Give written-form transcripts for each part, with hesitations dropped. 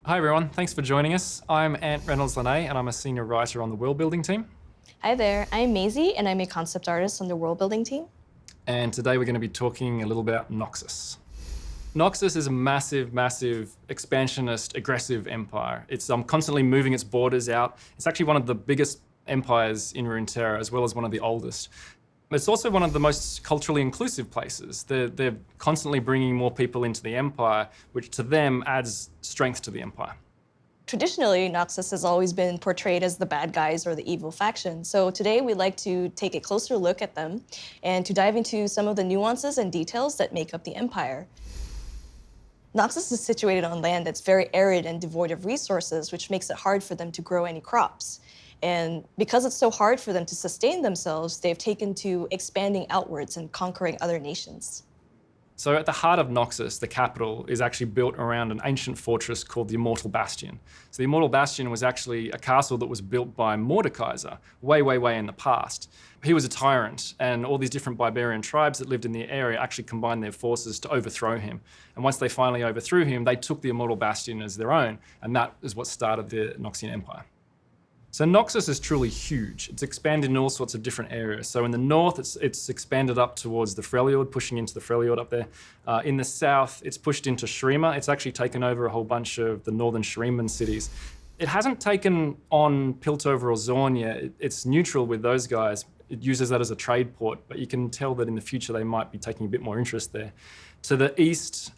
Hi everyone, thanks for joining us. I'm Ant Reynolds-Lene and I'm a senior writer on the world building team. Hi there, I'm Maisie and I'm a concept artist on the world building team. And today we're going to be talking a little about Noxus. Noxus is a massive, massive, expansionist, aggressive empire. It's constantly moving its borders out. It's actually one of the biggest empires in Runeterry, as well as one of the oldest. It's also one of the most culturally inclusive places. They're constantly bringing more people into the empire, which to them adds strength to the empire. Traditionally, Noxus has always been portrayed as the bad guys or the evil faction. So today we'd like to take a closer look at them and to dive into some of the nuances and details that make up the empire. Noxus is situated on land that's very arid and devoid of resources, which makes it hard for them to grow any crops. And because it's so hard for them to sustain themselves, they've taken to expanding outwards and conquering other nations. So at the heart of Noxus, the capital, is actually built around an ancient fortress called the Immortal Bastion. So the Immortal Bastion was actually a castle that was built by Mordekaiser way, way, way in the past. He was a tyrant, and all these different barbarian tribes that lived in the area actually combined their forces to overthrow him. And once they finally overthrew him, they took the Immortal Bastion as their own, and that is what started the Noxian Empire. So Noxus is truly huge. It's expanded in all sorts of different areas. So in the north, it's expanded up towards the Freljord, pushing into the Freljord up there. In the south, it's pushed into Shurima. It's actually taken over a whole bunch of the northern Shuriman cities. It hasn't taken on Piltover or Zorn yet. It's neutral with those guys. It uses that as a trade port, but you can tell that in the future they might be taking a bit more interest there. To the east,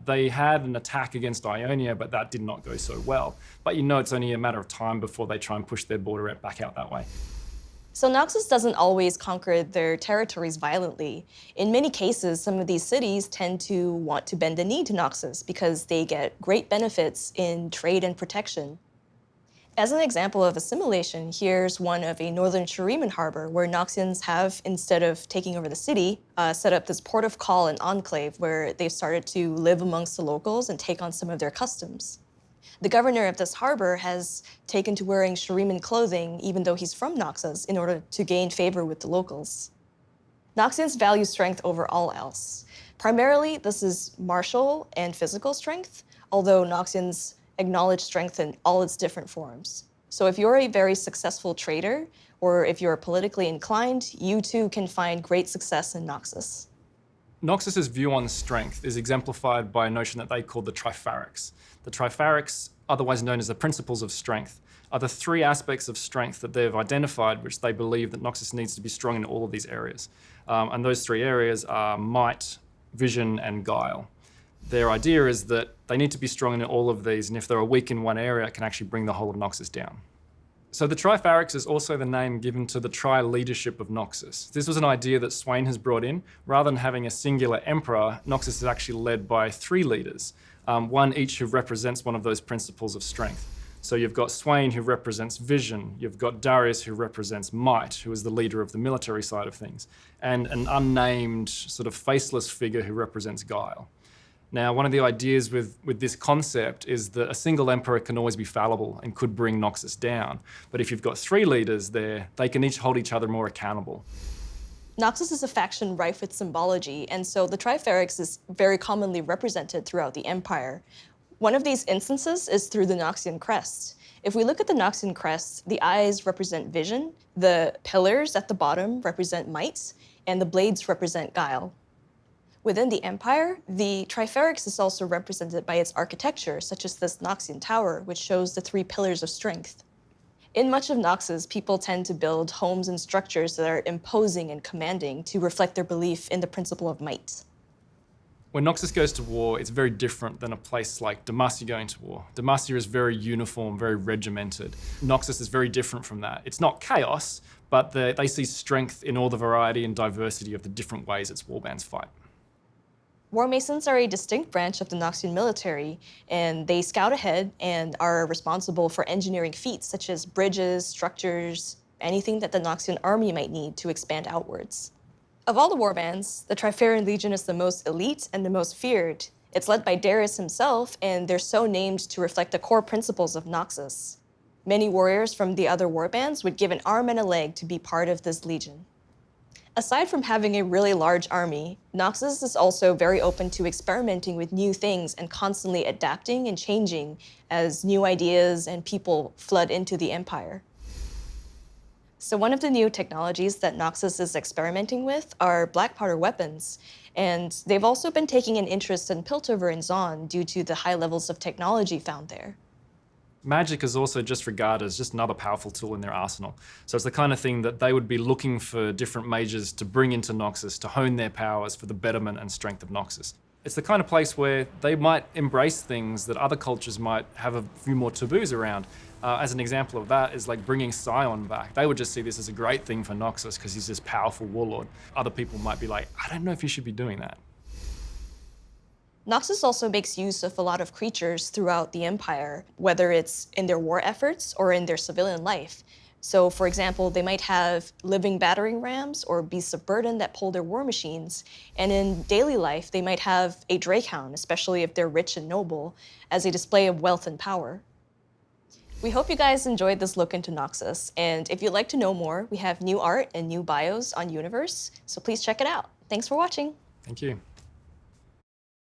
they had an attack against Ionia, but that did not go so well. But you know it's only a matter of time before they try and push their border back out that way. So Noxus doesn't always conquer their territories violently. In many cases, some of these cities tend to want to bend the knee to Noxus because they get great benefits in trade and protection. As an example of assimilation, here's one of a northern Shuriman harbor where Noxians have, instead of taking over the city, set up this port of call and enclave where they've started to live amongst the locals and take on some of their customs. The governor of this harbor has taken to wearing Shuriman clothing even though he's from Noxus in order to gain favor with the locals. Noxians value strength over all else. Primarily, this is martial and physical strength, although Noxians acknowledge strength in all its different forms. So if you're a very successful trader, or if you're politically inclined, you too can find great success in Noxus. Noxus's view on strength is exemplified by a notion that they call the trifarics. The trifarics, otherwise known as the principles of strength, are the three aspects of strength that they've identified which they believe that Noxus needs to be strong in all of these areas. And those three areas are might, vision, and guile. Their idea is that they need to be strong in all of these, and if they're weak in one area, it can actually bring the whole of Noxus down. So the Trifarics is also the name given to the tri-leadership of Noxus. This was an idea that Swain has brought in. Rather than having a singular emperor, Noxus is actually led by three leaders, one each who represents one of those principles of strength. So you've got Swain, who represents vision. You've got Darius, who represents might, who is the leader of the military side of things, and an unnamed, sort of faceless figure who represents guile. Now, one of the ideas with this concept is that a single emperor can always be fallible and could bring Noxus down. But if you've got three leaders there, they can each hold each other more accountable. Noxus is a faction rife with symbology, and so the Trifarics is very commonly represented throughout the Empire. One of these instances is through the Noxian crest. If we look at the Noxian crest, the eyes represent vision, the pillars at the bottom represent might, and the blades represent guile. Within the Empire, the Trifarics is also represented by its architecture, such as this Noxian Tower, which shows the three pillars of strength. In much of Noxus, people tend to build homes and structures that are imposing and commanding to reflect their belief in the principle of might. When Noxus goes to war, it's very different than a place like Demacia going to war. Demacia is very uniform, very regimented. Noxus is very different from that. It's not chaos, but they see strength in all the variety and diversity of the different ways its warbands fight. War Masons are a distinct branch of the Noxian military, and they scout ahead and are responsible for engineering feats such as bridges, structures, anything that the Noxian army might need to expand outwards. Of all the warbands, the Trifarian Legion is the most elite and the most feared. It's led by Darius himself, and they're so named to reflect the core principles of Noxus. Many warriors from the other warbands would give an arm and a leg to be part of this legion. Aside from having a really large army, Noxus is also very open to experimenting with new things and constantly adapting and changing as new ideas and people flood into the empire. So one of the new technologies that Noxus is experimenting with are black powder weapons, and they've also been taking an interest in Piltover and Zon due to the high levels of technology found there. Magic is also just regarded as just another powerful tool in their arsenal. So it's the kind of thing that they would be looking for different mages to bring into Noxus to hone their powers for the betterment and strength of Noxus. It's the kind of place where they might embrace things that other cultures might have a few more taboos around. As an example of that is like bringing Scion back. They would just see this as a great thing for Noxus because he's this powerful warlord. Other people might be like, I don't know if you should be doing that. Noxus also makes use of a lot of creatures throughout the Empire, whether it's in their war efforts or in their civilian life. So, for example, they might have living battering rams or beasts of burden that pull their war machines. And in daily life, they might have a drakehound, especially if they're rich and noble, as a display of wealth and power. We hope you guys enjoyed this look into Noxus. And if you'd like to know more, we have new art and new bios on Universe, so please check it out. Thanks for watching. Thank you.